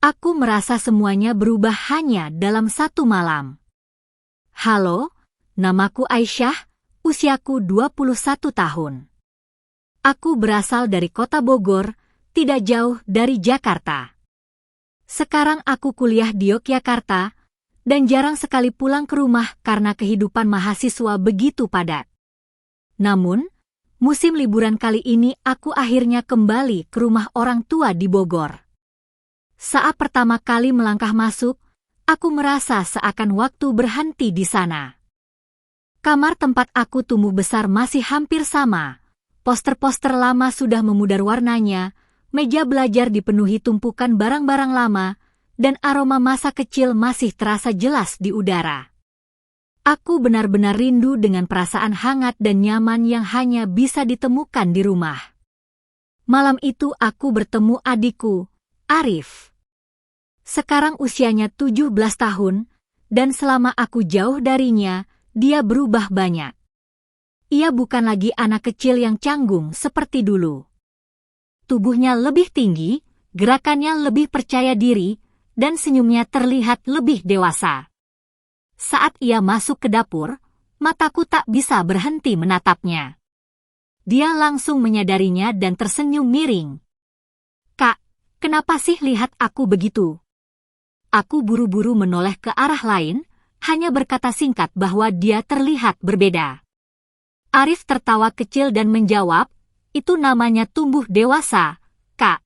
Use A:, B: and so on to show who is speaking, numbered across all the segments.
A: Aku merasa semuanya berubah hanya dalam satu malam. Halo, namaku Aisyah, usiaku 21 tahun. Aku berasal dari kota Bogor, tidak jauh dari Jakarta. Sekarang aku kuliah di Yogyakarta, dan jarang sekali pulang ke rumah karena kehidupan mahasiswa begitu padat. Namun, musim liburan kali ini aku akhirnya kembali ke rumah orang tua di Bogor. Saat pertama kali melangkah masuk, aku merasa seakan waktu berhenti di sana. Kamar tempat aku tumbuh besar masih hampir sama. Poster-poster lama sudah memudar warnanya, meja belajar dipenuhi tumpukan barang-barang lama, dan aroma masa kecil masih terasa jelas di udara. Aku benar-benar rindu dengan perasaan hangat dan nyaman yang hanya bisa ditemukan di rumah. Malam itu aku bertemu adikku, Arif. Sekarang usianya 17 tahun, dan selama aku jauh darinya, dia berubah banyak. Ia bukan lagi anak kecil yang canggung seperti dulu. Tubuhnya lebih tinggi, gerakannya lebih percaya diri, dan senyumnya terlihat lebih dewasa. Saat ia masuk ke dapur, mataku tak bisa berhenti menatapnya. Dia langsung menyadarinya dan tersenyum miring. "Kak, kenapa sih lihat aku begitu?" Aku buru-buru menoleh ke arah lain, hanya berkata singkat bahwa dia terlihat berbeda. Arif tertawa kecil dan menjawab, "Itu namanya tumbuh dewasa, Kak."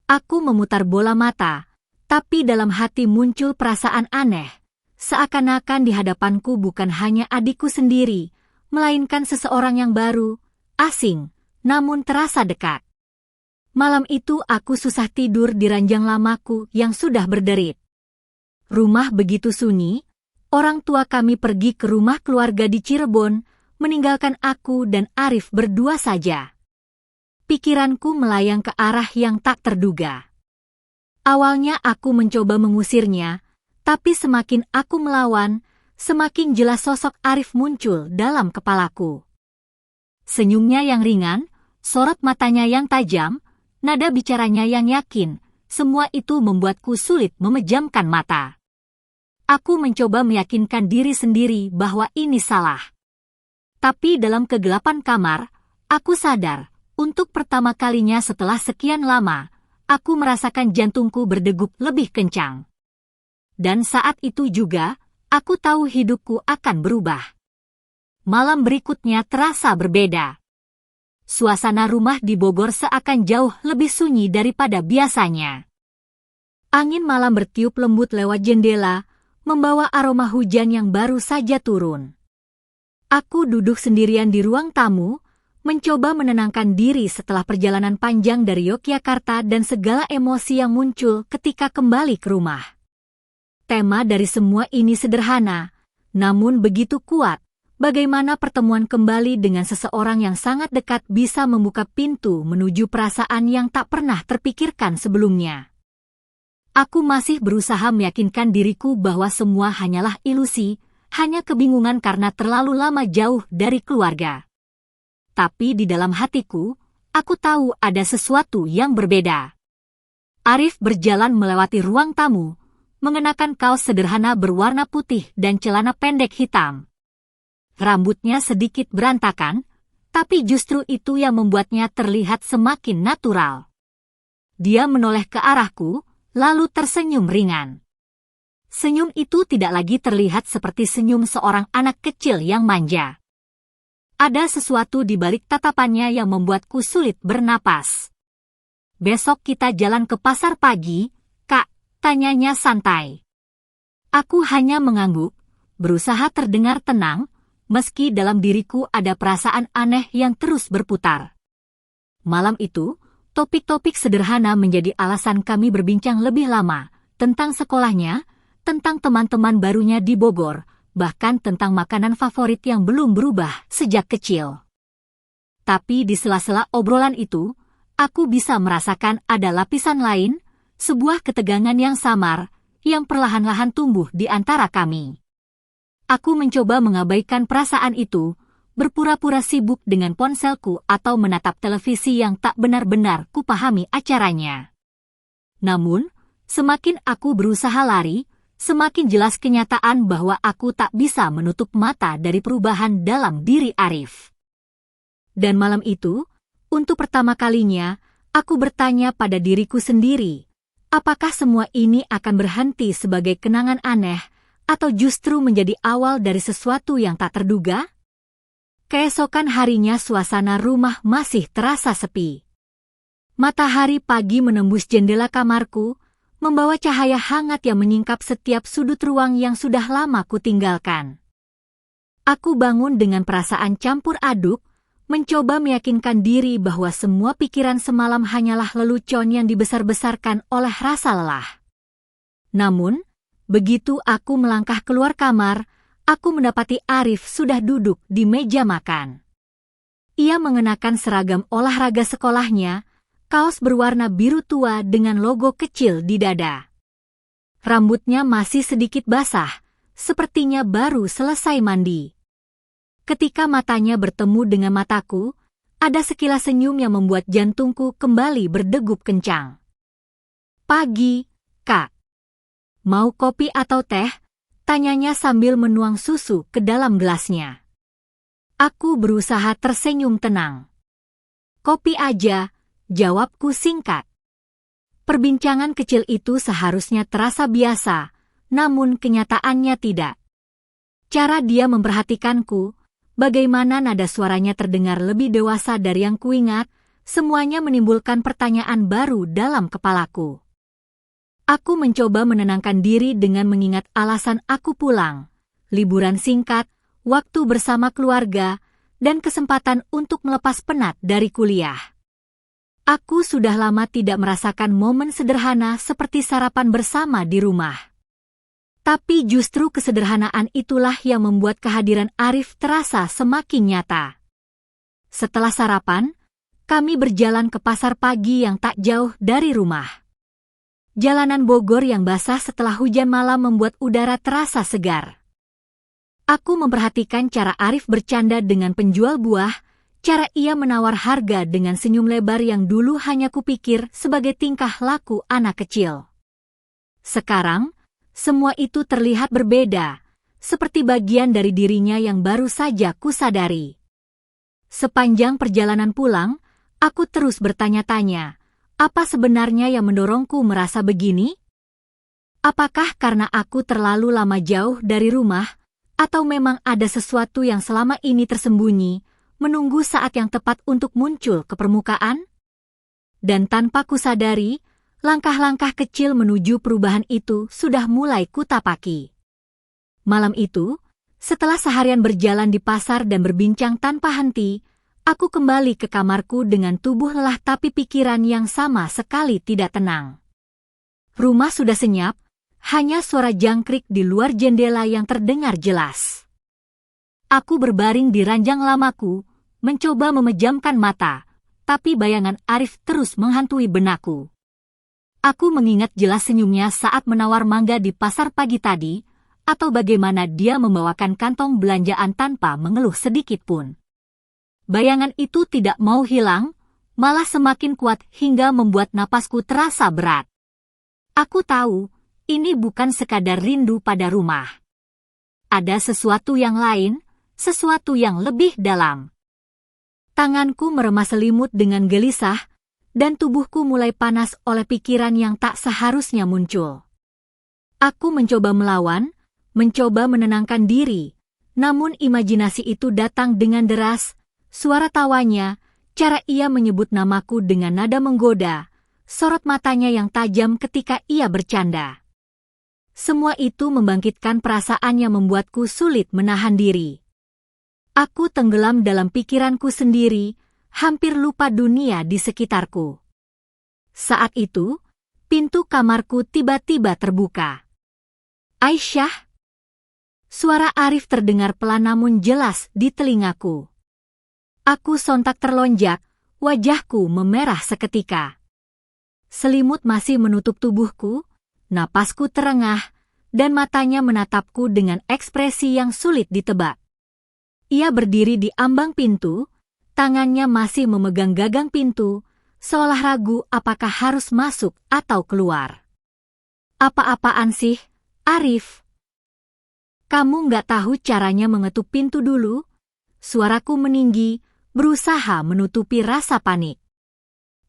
A: Aku memutar bola mata, tapi dalam hati muncul perasaan aneh, seakan-akan di hadapanku bukan hanya adikku sendiri, melainkan seseorang yang baru, asing, namun terasa dekat. Malam itu aku susah tidur di ranjang lamaku yang sudah berderit. Rumah begitu sunyi, orang tua kami pergi ke rumah keluarga di Cirebon, meninggalkan aku dan Arif berdua saja. Pikiranku melayang ke arah yang tak terduga. Awalnya aku mencoba mengusirnya, tapi semakin aku melawan, semakin jelas sosok Arif muncul dalam kepalaku. Senyumnya yang ringan, sorot matanya yang tajam, nada bicaranya yang yakin, semua itu membuatku sulit memejamkan mata. Aku mencoba meyakinkan diri sendiri bahwa ini salah. Tapi dalam kegelapan kamar, aku sadar, untuk pertama kalinya setelah sekian lama, aku merasakan jantungku berdegup lebih kencang. Dan saat itu juga, aku tahu hidupku akan berubah. Malam berikutnya terasa berbeda. Suasana rumah di Bogor seakan jauh lebih sunyi daripada biasanya. Angin malam bertiup lembut lewat jendela, membawa aroma hujan yang baru saja turun. Aku duduk sendirian di ruang tamu, mencoba menenangkan diri setelah perjalanan panjang dari Yogyakarta dan segala emosi yang muncul ketika kembali ke rumah. Tema dari semua ini sederhana, namun begitu kuat. Bagaimana pertemuan kembali dengan seseorang yang sangat dekat bisa membuka pintu menuju perasaan yang tak pernah terpikirkan sebelumnya. Aku masih berusaha meyakinkan diriku bahwa semua hanyalah ilusi, hanya kebingungan karena terlalu lama jauh dari keluarga. Tapi di dalam hatiku, aku tahu ada sesuatu yang berbeda. Arif berjalan melewati ruang tamu, mengenakan kaos sederhana berwarna putih dan celana pendek hitam. Rambutnya sedikit berantakan, tapi justru itu yang membuatnya terlihat semakin natural. Dia menoleh ke arahku, lalu tersenyum ringan. Senyum itu tidak lagi terlihat seperti senyum seorang anak kecil yang manja. Ada sesuatu di balik tatapannya yang membuatku sulit bernapas. "Besok kita jalan ke pasar pagi, Kak," tanyanya santai. Aku hanya mengangguk, berusaha terdengar tenang, meski dalam diriku ada perasaan aneh yang terus berputar. Malam itu, topik-topik sederhana menjadi alasan kami berbincang lebih lama, tentang sekolahnya, tentang teman-teman barunya di Bogor, bahkan tentang makanan favorit yang belum berubah sejak kecil. Tapi di sela-sela obrolan itu, aku bisa merasakan ada lapisan lain, sebuah ketegangan yang samar, yang perlahan-lahan tumbuh di antara kami. Aku mencoba mengabaikan perasaan itu, berpura-pura sibuk dengan ponselku atau menatap televisi yang tak benar-benar kupahami acaranya. Namun, Semakin aku berusaha lari, semakin jelas kenyataan bahwa aku tak bisa menutup mata dari perubahan dalam diri Arif. Dan malam itu, untuk pertama kalinya, aku bertanya pada diriku sendiri, apakah semua ini akan berhenti sebagai kenangan aneh, atau justru menjadi awal dari sesuatu yang tak terduga? Keesokan harinya suasana rumah masih terasa sepi. Matahari pagi menembus jendela kamarku, membawa cahaya hangat yang menyingkap setiap sudut ruang yang sudah lama kutinggalkan. Aku bangun dengan perasaan campur aduk, mencoba meyakinkan diri bahwa semua pikiran semalam hanyalah lelucon yang dibesar-besarkan oleh rasa lelah. Namun, begitu aku melangkah keluar kamar, aku mendapati Arif sudah duduk di meja makan. Ia mengenakan seragam olahraga sekolahnya, kaos berwarna biru tua dengan logo kecil di dada. Rambutnya masih sedikit basah, sepertinya baru selesai mandi. Ketika matanya bertemu dengan mataku, ada sekilas senyum yang membuat jantungku kembali berdegup kencang. "Pagi, Kak. Mau kopi atau teh?" tanyanya sambil menuang susu ke dalam gelasnya. Aku berusaha tersenyum tenang. "Kopi aja," jawabku singkat. Perbincangan kecil itu seharusnya terasa biasa, namun kenyataannya tidak. Cara dia memperhatikanku, bagaimana nada suaranya terdengar lebih dewasa dari yang kuingat, semuanya menimbulkan pertanyaan baru dalam kepalaku. Aku mencoba menenangkan diri dengan mengingat alasan aku pulang, liburan singkat, waktu bersama keluarga, dan kesempatan untuk melepas penat dari kuliah. Aku sudah lama tidak merasakan momen sederhana seperti sarapan bersama di rumah. Tapi justru kesederhanaan itulah yang membuat kehadiran Arif terasa semakin nyata. Setelah sarapan, kami berjalan ke pasar pagi yang tak jauh dari rumah. Jalanan Bogor yang basah setelah hujan malam membuat udara terasa segar. Aku memperhatikan cara Arif bercanda dengan penjual buah, cara ia menawar harga dengan senyum lebar yang dulu hanya kupikir sebagai tingkah laku anak kecil. Sekarang, semua itu terlihat berbeda, seperti bagian dari dirinya yang baru saja kusadari. Sepanjang perjalanan pulang, aku terus bertanya-tanya, apa sebenarnya yang mendorongku merasa begini? Apakah karena aku terlalu lama jauh dari rumah, atau memang ada sesuatu yang selama ini tersembunyi, menunggu saat yang tepat untuk muncul ke permukaan? Dan tanpa kusadari, langkah-langkah kecil menuju perubahan itu sudah mulai kutapaki. Malam itu, setelah seharian berjalan di pasar dan berbincang tanpa henti, aku kembali ke kamarku dengan tubuh lelah tapi pikiran yang sama sekali tidak tenang. Rumah sudah senyap, hanya suara jangkrik di luar jendela yang terdengar jelas. Aku berbaring di ranjang lamaku, mencoba memejamkan mata, tapi bayangan Arif terus menghantui benakku. Aku mengingat jelas senyumnya saat menawar mangga di pasar pagi tadi, atau bagaimana dia membawakan kantong belanjaan tanpa mengeluh sedikit pun. Bayangan itu tidak mau hilang, malah semakin kuat hingga membuat napasku terasa berat. Aku tahu, ini bukan sekadar rindu pada rumah. Ada sesuatu yang lain, sesuatu yang lebih dalam. Tanganku meremas selimut dengan gelisah, dan tubuhku mulai panas oleh pikiran yang tak seharusnya muncul. Aku mencoba melawan, mencoba menenangkan diri, namun imajinasi itu datang dengan deras. Suara tawanya, cara ia menyebut namaku dengan nada menggoda, sorot matanya yang tajam ketika ia bercanda. Semua itu membangkitkan perasaan yang membuatku sulit menahan diri. Aku tenggelam dalam pikiranku sendiri, hampir lupa dunia di sekitarku. Saat itu, pintu kamarku tiba-tiba terbuka. "Aisyah?" Suara Arif terdengar pelan namun jelas di telingaku. Aku sontak terlonjak, wajahku memerah seketika. Selimut masih menutup tubuhku, napasku terengah, dan matanya menatapku dengan ekspresi yang sulit ditebak. Ia berdiri di ambang pintu, tangannya masih memegang gagang pintu, seolah ragu apakah harus masuk atau keluar. Apa-apaan sih, Arif? Kamu nggak tahu caranya mengetuk pintu dulu? Suaraku meninggi, berusaha menutupi rasa panik.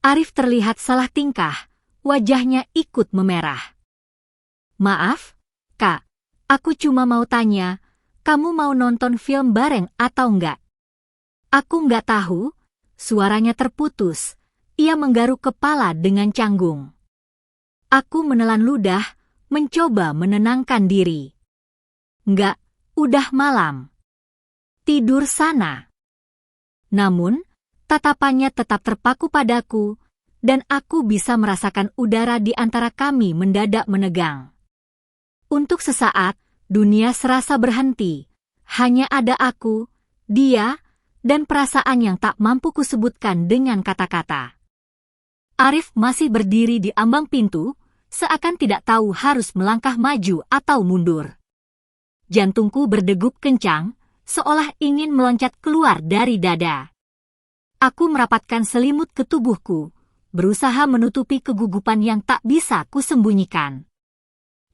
A: Arif terlihat salah tingkah, wajahnya ikut memerah. Maaf, Kak, aku cuma mau tanya, kamu mau nonton film bareng atau enggak? Aku nggak tahu, suaranya terputus, ia menggaruk kepala dengan canggung. Aku menelan ludah, mencoba menenangkan diri. Enggak, udah malam. Tidur sana. Namun, tatapannya tetap terpaku padaku, dan aku bisa merasakan udara di antara kami mendadak menegang. Untuk sesaat, dunia serasa berhenti. Hanya ada aku, dia, dan perasaan yang tak mampu kusebutkan dengan kata-kata. Arif masih berdiri di ambang pintu, seakan tidak tahu harus melangkah maju atau mundur. Jantungku berdegup kencang, seolah ingin meloncat keluar dari dada. Aku merapatkan selimut ke tubuhku, berusaha menutupi kegugupan yang tak bisa kusembunyikan.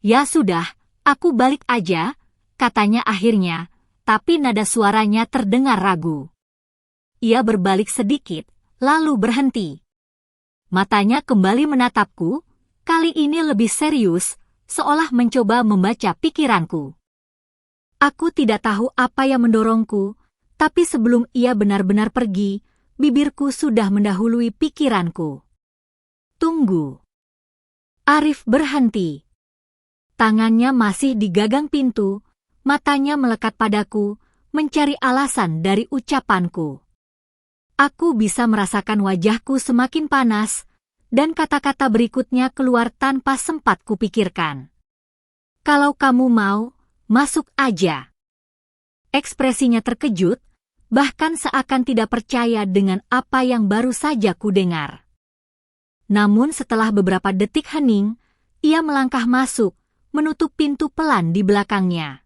A: Ya sudah, aku balik aja, katanya akhirnya, tapi nada suaranya terdengar ragu. Ia berbalik sedikit, lalu berhenti. Matanya kembali menatapku, kali ini lebih serius, seolah mencoba membaca pikiranku. Aku tidak tahu apa yang mendorongku, tapi sebelum ia benar-benar pergi, bibirku sudah mendahului pikiranku. Tunggu. Arif berhenti. Tangannya masih di gagang pintu, matanya melekat padaku, mencari alasan dari ucapanku. Aku bisa merasakan wajahku semakin panas, dan kata-kata berikutnya keluar tanpa sempat kupikirkan. Kalau kamu mau, masuk aja. Ekspresinya terkejut, bahkan seakan tidak percaya dengan apa yang baru saja kudengar. Namun setelah beberapa detik hening, ia melangkah masuk, menutup pintu pelan di belakangnya.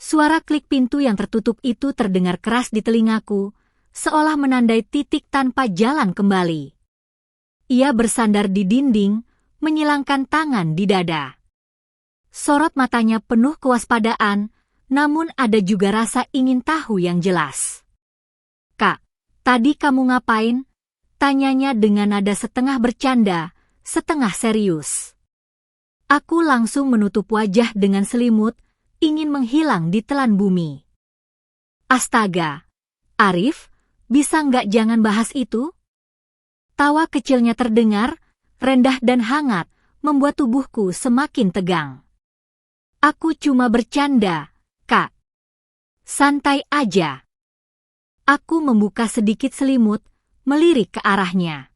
A: Suara klik pintu yang tertutup itu terdengar keras di telingaku, seolah menandai titik tanpa jalan kembali. Ia bersandar di dinding, menyilangkan tangan di dada. Sorot matanya penuh kewaspadaan, namun ada juga rasa ingin tahu yang jelas. Kak, tadi kamu ngapain? Tanyanya dengan nada setengah bercanda, setengah serius. Aku langsung menutup wajah dengan selimut, ingin menghilang di telan bumi. Astaga, Arif, bisa nggak jangan bahas itu? Tawa kecilnya terdengar, rendah dan hangat, membuat tubuhku semakin tegang. Aku cuma bercanda, Kak. Santai aja. Aku membuka sedikit selimut, melirik ke arahnya.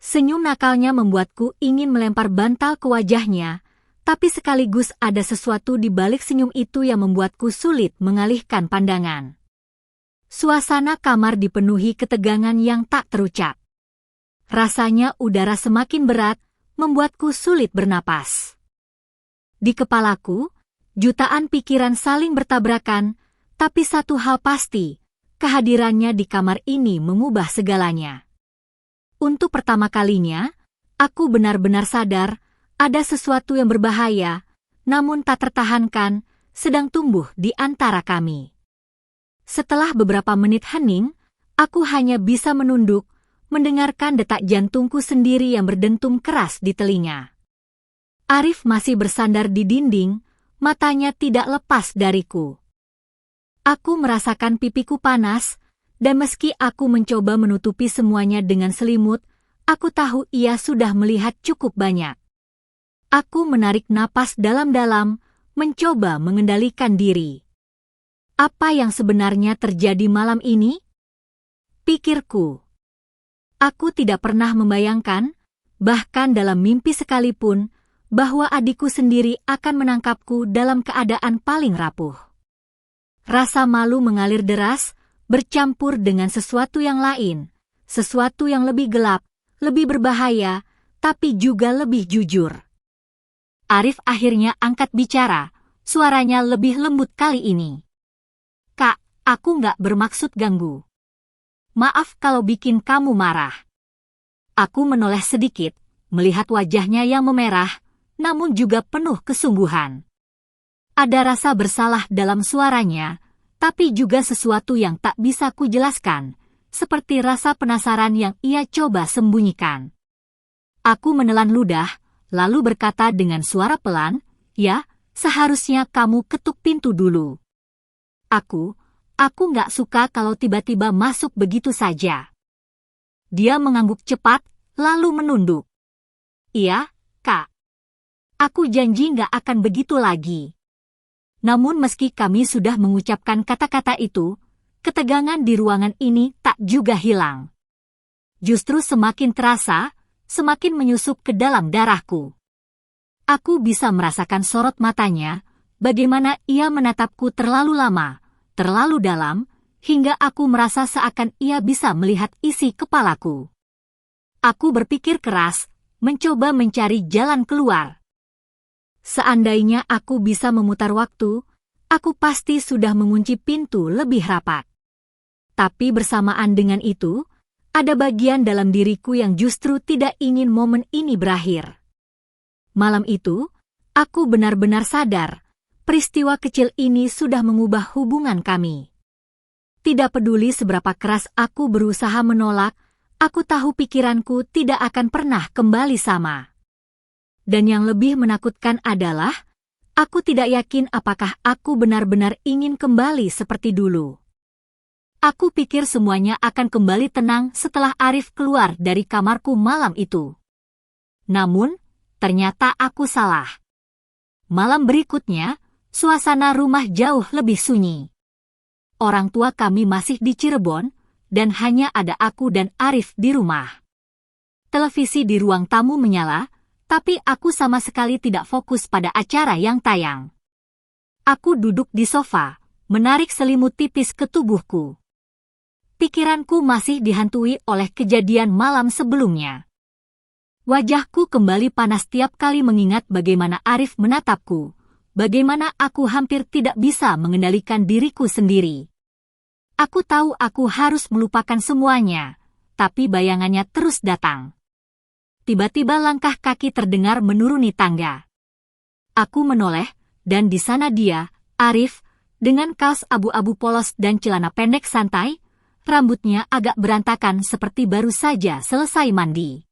A: Senyum nakalnya membuatku ingin melempar bantal ke wajahnya, tapi sekaligus ada sesuatu di balik senyum itu yang membuatku sulit mengalihkan pandangan. Suasana kamar dipenuhi ketegangan yang tak terucap. Rasanya udara semakin berat, membuatku sulit bernapas. Di kepalaku, jutaan pikiran saling bertabrakan, tapi satu hal pasti, kehadirannya di kamar ini mengubah segalanya. Untuk pertama kalinya, aku benar-benar sadar ada sesuatu yang berbahaya, namun tak tertahankan, sedang tumbuh di antara kami. Setelah beberapa menit hening, aku hanya bisa menunduk, mendengarkan detak jantungku sendiri yang berdentum keras di telinga. Arif masih bersandar di dinding, matanya tidak lepas dariku. Aku merasakan pipiku panas, dan meski aku mencoba menutupi semuanya dengan selimut, aku tahu ia sudah melihat cukup banyak. Aku menarik napas dalam-dalam, mencoba mengendalikan diri. Apa yang sebenarnya terjadi malam ini? Pikirku. Aku tidak pernah membayangkan, bahkan dalam mimpi sekalipun, bahwa adikku sendiri akan menangkapku dalam keadaan paling rapuh. Rasa malu mengalir deras, bercampur dengan sesuatu yang lain, sesuatu yang lebih gelap, lebih berbahaya, tapi juga lebih jujur. Arif akhirnya angkat bicara, suaranya lebih lembut kali ini. Kak, aku nggak bermaksud ganggu. Maaf kalau bikin kamu marah. Aku menoleh sedikit, melihat wajahnya yang memerah, namun juga penuh kesungguhan. Ada rasa bersalah dalam suaranya, tapi juga sesuatu yang tak bisa kujelaskan, seperti rasa penasaran yang ia coba sembunyikan. Aku menelan ludah, lalu berkata dengan suara pelan, "Ya, seharusnya kamu ketuk pintu dulu." Aku nggak suka kalau tiba-tiba masuk begitu saja." Dia mengangguk cepat, lalu menunduk. "Iya, Kak. Aku janji nggak akan begitu lagi." Namun meski kami sudah mengucapkan kata-kata itu, ketegangan di ruangan ini tak juga hilang. Justru semakin terasa, semakin menyusup ke dalam darahku. Aku bisa merasakan sorot matanya, bagaimana ia menatapku terlalu lama, terlalu dalam, hingga aku merasa seakan ia bisa melihat isi kepalaku. Aku berpikir keras, mencoba mencari jalan keluar. Seandainya aku bisa memutar waktu, aku pasti sudah mengunci pintu lebih rapat. Tapi bersamaan dengan itu, ada bagian dalam diriku yang justru tidak ingin momen ini berakhir. Malam itu, aku benar-benar sadar, peristiwa kecil ini sudah mengubah hubungan kami. Tidak peduli seberapa keras aku berusaha menolak, aku tahu pikiranku tidak akan pernah kembali sama. Dan yang lebih menakutkan adalah, aku tidak yakin apakah aku benar-benar ingin kembali seperti dulu. Aku pikir semuanya akan kembali tenang setelah Arif keluar dari kamarku malam itu. Namun, ternyata aku salah. Malam berikutnya, suasana rumah jauh lebih sunyi. Orang tua kami masih di Cirebon, dan hanya ada aku dan Arif di rumah. Televisi di ruang tamu menyala, tapi aku sama sekali tidak fokus pada acara yang tayang. Aku duduk di sofa, menarik selimut tipis ke tubuhku. Pikiranku masih dihantui oleh kejadian malam sebelumnya. Wajahku kembali panas tiap kali mengingat bagaimana Arif menatapku, bagaimana aku hampir tidak bisa mengendalikan diriku sendiri. Aku tahu aku harus melupakan semuanya, tapi bayangannya terus datang. Tiba-tiba langkah kaki terdengar menuruni tangga. Aku menoleh, dan di sana dia, Arif, dengan kaos abu-abu polos dan celana pendek santai, rambutnya agak berantakan seperti baru saja selesai mandi.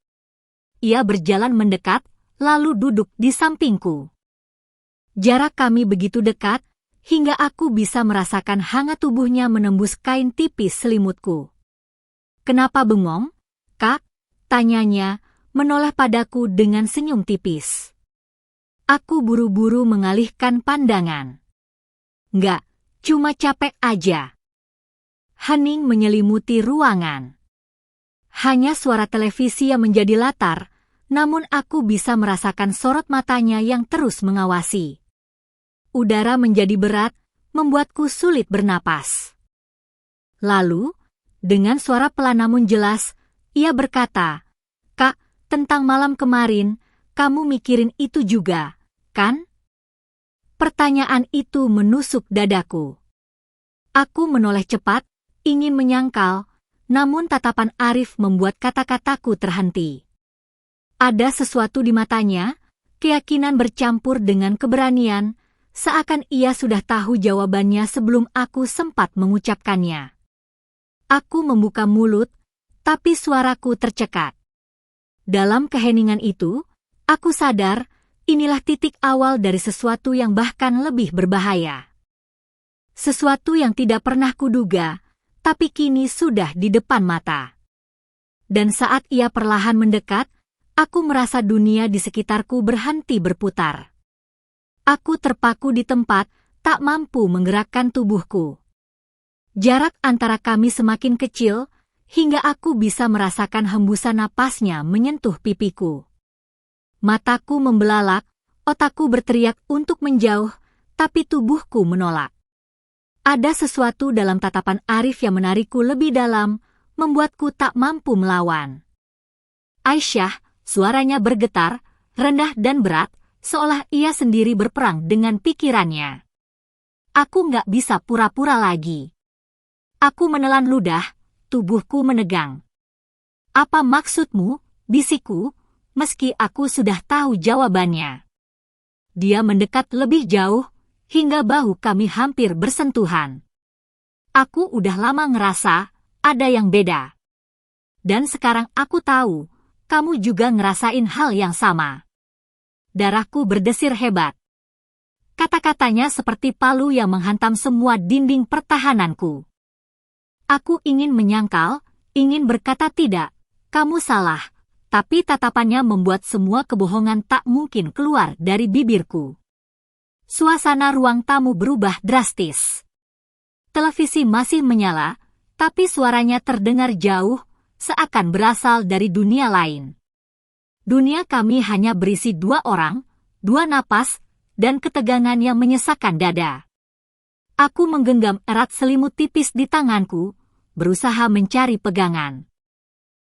A: Ia berjalan mendekat, lalu duduk di sampingku. Jarak kami begitu dekat, hingga aku bisa merasakan hangat tubuhnya menembus kain tipis selimutku. "Kenapa bengong, Kak?" tanyanya, menoleh padaku dengan senyum tipis. Aku buru-buru mengalihkan pandangan. "Nggak, cuma capek aja." Hening menyelimuti ruangan. Hanya suara televisi yang menjadi latar, namun aku bisa merasakan sorot matanya yang terus mengawasi. Udara menjadi berat, membuatku sulit bernapas. Lalu, dengan suara pelan namun jelas, ia berkata, "Kak, tentang malam kemarin, kamu mikirin itu juga, kan?" Pertanyaan itu menusuk dadaku. Aku menoleh cepat, ingin menyangkal, namun tatapan Arif membuat kata-kataku terhenti. Ada sesuatu di matanya, keyakinan bercampur dengan keberanian, seakan ia sudah tahu jawabannya sebelum aku sempat mengucapkannya. Aku membuka mulut, tapi suaraku tercekat. Dalam keheningan itu, aku sadar, inilah titik awal dari sesuatu yang bahkan lebih berbahaya. Sesuatu yang tidak pernah kuduga, tapi kini sudah di depan mata. Dan saat ia perlahan mendekat, aku merasa dunia di sekitarku berhenti berputar. Aku terpaku di tempat, tak mampu menggerakkan tubuhku. Jarak antara kami semakin kecil, hingga aku bisa merasakan hembusan napasnya menyentuh pipiku. Mataku membelalak, otakku berteriak untuk menjauh, tapi tubuhku menolak. Ada sesuatu dalam tatapan Arif yang menarikku lebih dalam, membuatku tak mampu melawan. "Aisyah," suaranya bergetar, rendah dan berat, seolah ia sendiri berperang dengan pikirannya. Aku nggak bisa pura-pura lagi. Aku menelan ludah, tubuhku menegang. "Apa maksudmu?" bisikku, meski aku sudah tahu jawabannya. Dia mendekat lebih jauh, hingga bahu kami hampir bersentuhan. Aku udah lama ngerasa ada yang beda. Dan sekarang aku tahu, kamu juga ngerasain hal yang sama. Darahku berdesir hebat. Kata-katanya seperti palu yang menghantam semua dinding pertahananku. Aku ingin menyangkal, ingin berkata tidak, kamu salah, tapi tatapannya membuat semua kebohongan tak mungkin keluar dari bibirku. Suasana ruang tamu berubah drastis. Televisi masih menyala, tapi suaranya terdengar jauh, seakan berasal dari dunia lain. Dunia kami hanya berisi 2 orang, 2 napas, dan ketegangan yang menyesakkan dada. Aku menggenggam erat selimut tipis di tanganku, berusaha mencari pegangan.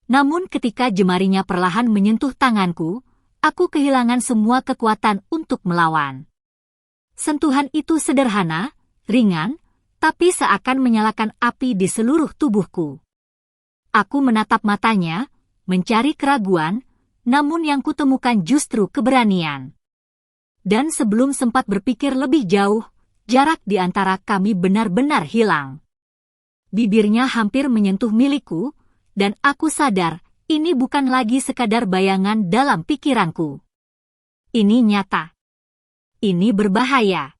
A: Namun ketika jemarinya perlahan menyentuh tanganku, aku kehilangan semua kekuatan untuk melawan. Sentuhan itu sederhana, ringan, tapi seakan menyalakan api di seluruh tubuhku. Aku menatap matanya, mencari keraguan, namun yang kutemukan justru keberanian. Dan sebelum sempat berpikir lebih jauh, jarak di antara kami benar-benar hilang. Bibirnya hampir menyentuh milikku, dan aku sadar ini bukan lagi sekadar bayangan dalam pikiranku. Ini nyata. Ini berbahaya.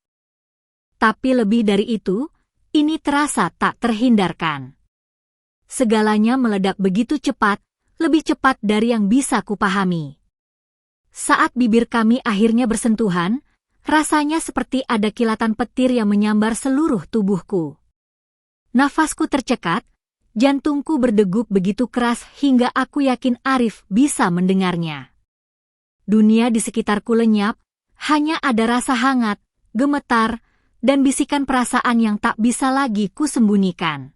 A: Tapi lebih dari itu, ini terasa tak terhindarkan. Segalanya meledak begitu cepat, lebih cepat dari yang bisa kupahami. Saat bibir kami akhirnya bersentuhan, rasanya seperti ada kilatan petir yang menyambar seluruh tubuhku. Nafasku tercekat, jantungku berdegup begitu keras hingga aku yakin Arif bisa mendengarnya. Dunia di sekitarku lenyap, hanya ada rasa hangat, gemetar, dan bisikan perasaan yang tak bisa lagi kusembunyikan.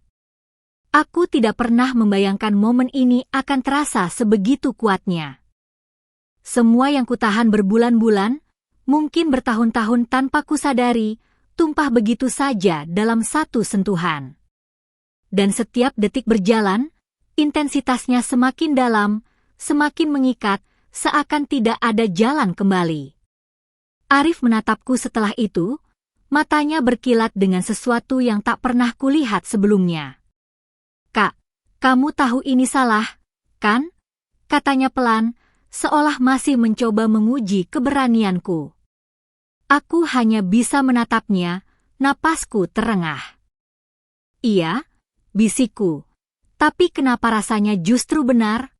A: Aku tidak pernah membayangkan momen ini akan terasa sebegitu kuatnya. Semua yang kutahan berbulan-bulan, mungkin bertahun-tahun tanpa kusadari, tumpah begitu saja dalam satu sentuhan. Dan setiap detik berjalan, intensitasnya semakin dalam, semakin mengikat, seakan tidak ada jalan kembali. Arif menatapku setelah itu, matanya berkilat dengan sesuatu yang tak pernah kulihat sebelumnya. Kak, kamu tahu ini salah, kan? Katanya pelan, seolah masih mencoba menguji keberanianku. Aku hanya bisa menatapnya, napasku terengah. Iya, bisikku. Tapi kenapa rasanya justru benar?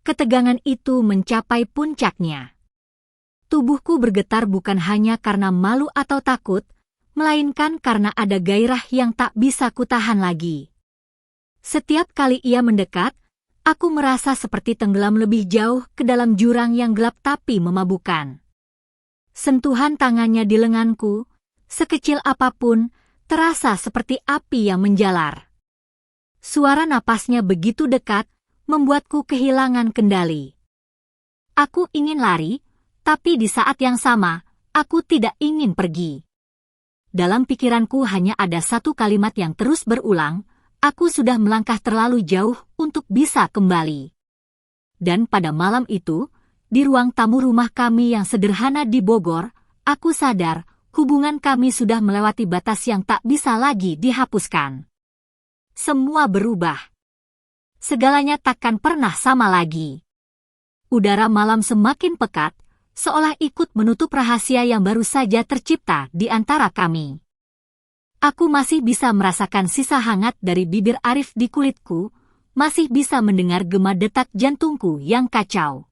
A: Ketegangan itu mencapai puncaknya. Tubuhku bergetar bukan hanya karena malu atau takut, melainkan karena ada gairah yang tak bisa kutahan lagi. Setiap kali ia mendekat, aku merasa seperti tenggelam lebih jauh ke dalam jurang yang gelap tapi memabukkan. Sentuhan tangannya di lenganku, sekecil apapun, terasa seperti api yang menjalar. Suara napasnya begitu dekat, membuatku kehilangan kendali. Aku ingin lari, tapi di saat yang sama, aku tidak ingin pergi. Dalam pikiranku hanya ada satu kalimat yang terus berulang, aku sudah melangkah terlalu jauh untuk bisa kembali. Dan pada malam itu, di ruang tamu rumah kami yang sederhana di Bogor, aku sadar hubungan kami sudah melewati batas yang tak bisa lagi dihapuskan. Semua berubah. Segalanya takkan pernah sama lagi. Udara malam semakin pekat, seolah ikut menutup rahasia yang baru saja tercipta di antara kami. Aku masih bisa merasakan sisa hangat dari bibir Arif di kulitku, masih bisa mendengar gema detak jantungku yang kacau.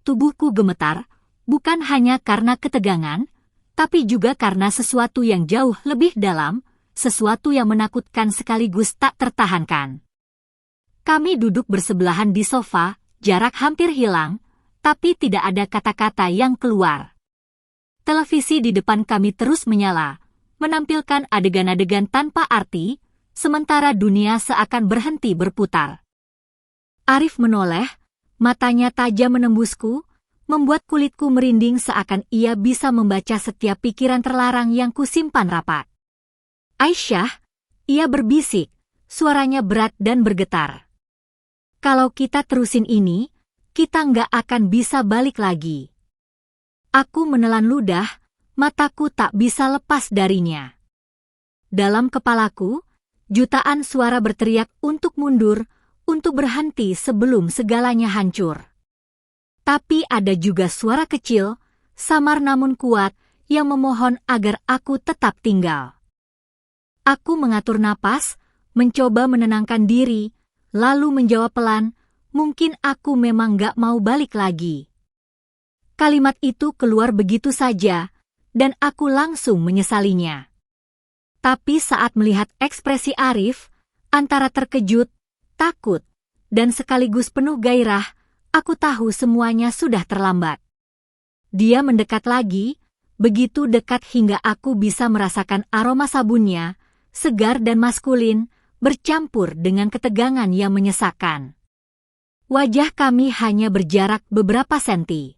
A: Tubuhku gemetar, bukan hanya karena ketegangan, tapi juga karena sesuatu yang jauh lebih dalam, sesuatu yang menakutkan sekaligus tak tertahankan. Kami duduk bersebelahan di sofa, jarak hampir hilang, tapi tidak ada kata-kata yang keluar. Televisi di depan kami terus menyala, menampilkan adegan-adegan tanpa arti, sementara dunia seakan berhenti berputar. Arif menoleh, matanya tajam menembusku, membuat kulitku merinding seakan ia bisa membaca setiap pikiran terlarang yang kusimpan rapat. Aisyah, ia berbisik, suaranya berat dan bergetar. Kalau kita terusin ini, kita nggak akan bisa balik lagi. Aku menelan ludah, mataku tak bisa lepas darinya. Dalam kepalaku, jutaan suara berteriak untuk mundur, untuk berhenti sebelum segalanya hancur. Tapi ada juga suara kecil, samar namun kuat, yang memohon agar aku tetap tinggal. Aku mengatur napas, mencoba menenangkan diri, lalu menjawab pelan, mungkin aku memang gak mau balik lagi. Kalimat itu keluar begitu saja, dan aku langsung menyesalinya. Tapi saat melihat ekspresi Arif, antara terkejut, takut, dan sekaligus penuh gairah, aku tahu semuanya sudah terlambat. Dia mendekat lagi, begitu dekat hingga aku bisa merasakan aroma sabunnya, segar dan maskulin, bercampur dengan ketegangan yang menyesakkan. Wajah kami hanya berjarak beberapa senti.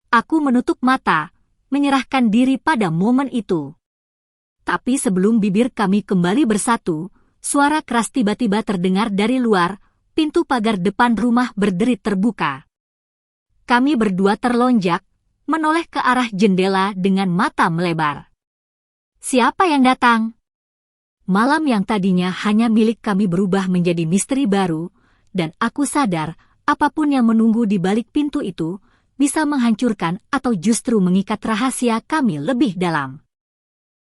A: Aku menutup mata, menyerahkan diri pada momen itu. Tapi sebelum bibir kami kembali bersatu, suara keras tiba-tiba terdengar dari luar, pintu pagar depan rumah berderit terbuka. Kami berdua terlonjak, menoleh ke arah jendela dengan mata melebar. Siapa yang datang? Malam yang tadinya hanya milik kami berubah menjadi misteri baru, dan aku sadar apapun yang menunggu di balik pintu itu bisa menghancurkan atau justru mengikat rahasia kami lebih dalam.